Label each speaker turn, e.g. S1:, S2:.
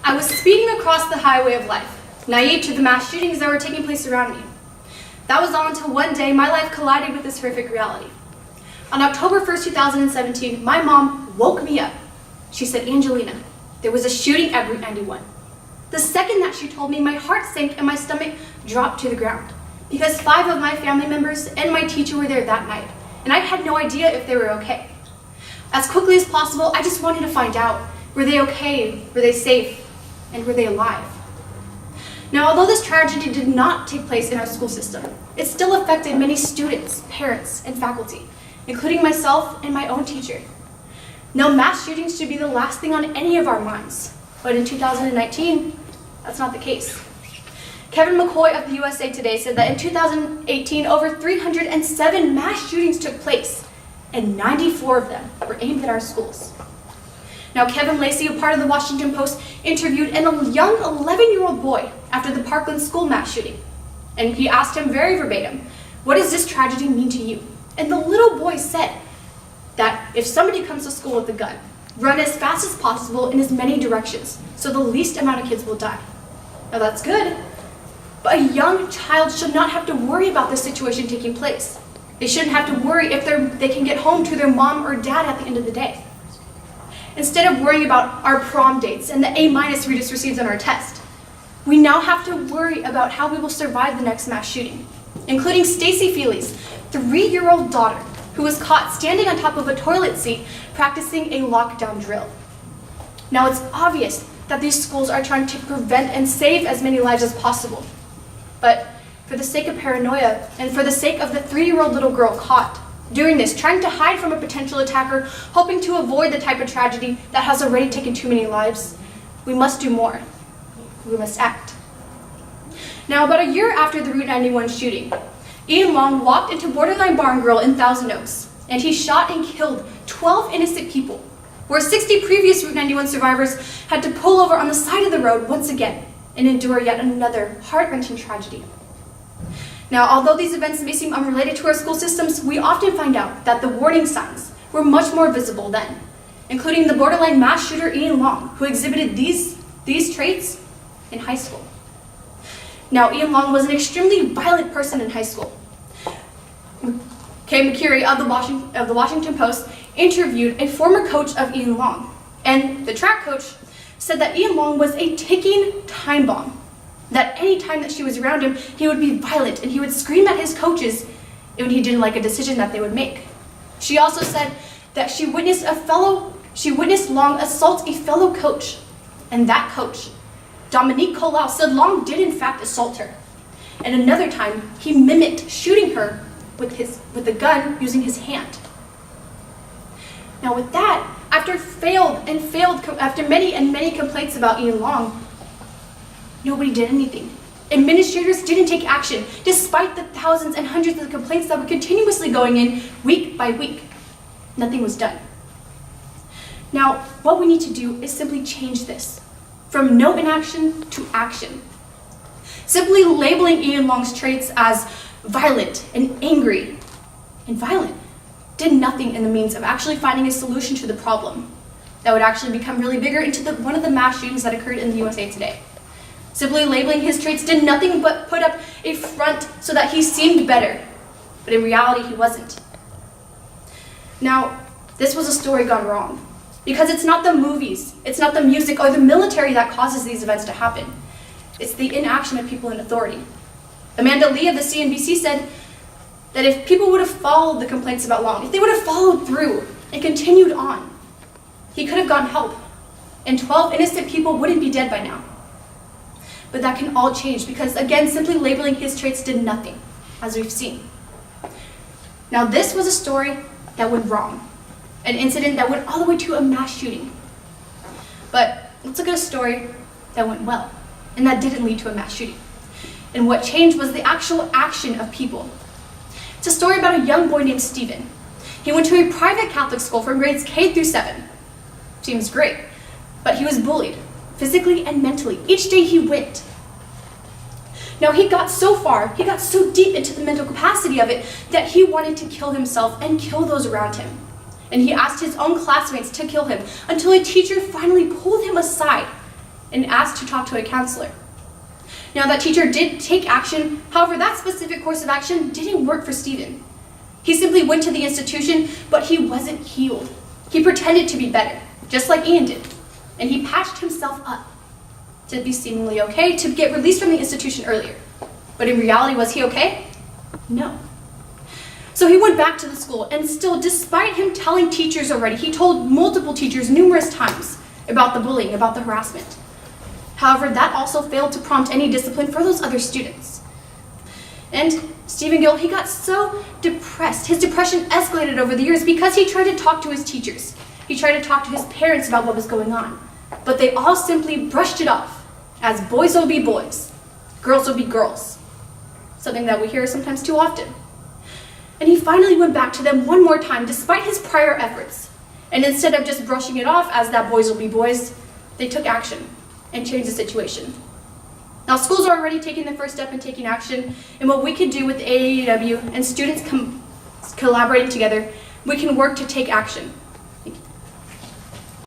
S1: I was speeding across the highway of life, naive to the mass shootings that were taking place around me. That was all until one day my life collided with this horrific reality. On October 1st, 2017, my mom woke me up. She said, "Angelina, there was a shooting at Route 91. The second that she told me, my heart sank and my stomach dropped to the ground because 5 of my family members and my teacher were there that night, and I had no idea if they were okay. As quickly as possible, I just wanted to find out, were they okay, were they safe, and were they alive?" Now, although this tragedy did not take place in our school system, it still affected many students, parents, and faculty, including myself and my own teacher. Now, mass shootings should be the last thing on any of our minds, but in 2019, that's not the case. Kevin McCoy of the USA Today said that in 2018, over 307 mass shootings took place, and 94 of them were aimed at our schools. Now, Kevin Lacey, a part of the Washington Post, interviewed a young 11-year-old boy after the Parkland school mass shooting. And he asked him very verbatim, "What does this tragedy mean to you?" And the little boy said that if somebody comes to school with a gun, run as fast as possible in as many directions, so the least amount of kids will die. Now that's good, but a young child should not have to worry about this situation taking place. They shouldn't have to worry if they can get home to their mom or dad at the end of the day. Instead of worrying about our prom dates and the A- we just received on our test, we now have to worry about how we will survive the next mass shooting, including Stacy Feely's 3-year-old daughter, who was caught standing on top of a toilet seat practicing a lockdown drill. Now, it's obvious that these schools are trying to prevent and save as many lives as possible, but for the sake of paranoia and for the sake of the 3-year-old little girl caught doing this, trying to hide from a potential attacker, hoping to avoid the type of tragedy that has already taken too many lives, we must do more. We must act. Now, about a year after the Route 91 shooting, Ian Long walked into Borderline Barn Grill in Thousand Oaks, and he shot and killed 12 innocent people, where 60 previous Route 91 survivors had to pull over on the side of the road once again and endure yet another heart-wrenching tragedy. Now, although these events may seem unrelated to our school systems, we often find out that the warning signs were much more visible then, including the borderline mass shooter Ian Long, who exhibited these traits in high school. Now, Ian Long was an extremely violent person in high school. Kay McCurry of the Washington Post interviewed a former coach of Ian Long, and the track coach said that Ian Long was a ticking time bomb, that any time that she was around him, he would be violent and he would scream at his coaches when he didn't like a decision that they would make. She also said that she witnessed Long assault a fellow coach, and that coach, Dominique Colau, said Long did in fact assault her. And another time, he mimicked shooting her with a gun using his hand. Now with that, after many complaints about Ian Long, nobody did anything. Administrators didn't take action, despite the thousands and hundreds of complaints that were continuously going in week by week. Nothing was done. Now, what we need to do is simply change this, from no inaction to action. Simply labeling Ian Long's traits as violent and angry and violent did nothing in the means of actually finding a solution to the problem that would actually become really bigger into one of the mass shootings that occurred in the USA Today. Simply labeling his traits did nothing but put up a front so that he seemed better, but in reality he wasn't. Now, this was a story gone wrong, because it's not the movies, it's not the music or the military that causes these events to happen. It's the inaction of people in authority. Amanda Lee of the CNBC said that if people would have followed the complaints about Long, if they would have followed through and continued on, he could have gotten help, and 12 innocent people wouldn't be dead by now. But that can all change because, again, simply labeling his traits did nothing, as we've seen. Now, this was a story that went wrong, an incident that went all the way to a mass shooting. But let's look at a story that went well, and that didn't lead to a mass shooting. And what changed was the actual action of people. It's a story about a young boy named Stephen. He went to a private Catholic school from grades K through 7. Seems great, but he was bullied, physically and mentally, each day he went. Now, he got so deep into the mental capacity of it that he wanted to kill himself and kill those around him. And he asked his own classmates to kill him until a teacher finally pulled him aside and asked to talk to a counselor. Now, that teacher did take action. However, that specific course of action didn't work for Stephen. He simply went to the institution, but he wasn't healed. He pretended to be better, just like Ian did, and he patched himself up to be seemingly okay, to get released from the institution earlier. But in reality, was he okay? No. So he went back to the school, and still, despite him telling teachers already, he told multiple teachers numerous times about the bullying, about the harassment. However, that also failed to prompt any discipline for those other students. And Stephen Gill, he got so depressed. His depression escalated over the years because he tried to talk to his teachers. He tried to talk to his parents about what was going on. But they all simply brushed it off as boys will be boys, girls will be girls. Something that we hear sometimes too often. And he finally went back to them one more time despite his prior efforts. And instead of just brushing it off as that boys will be boys, they took action and changed the situation. Now, schools are already taking the first step in taking action, and what we can do with AAUW and students collaborating together, we can work to take action.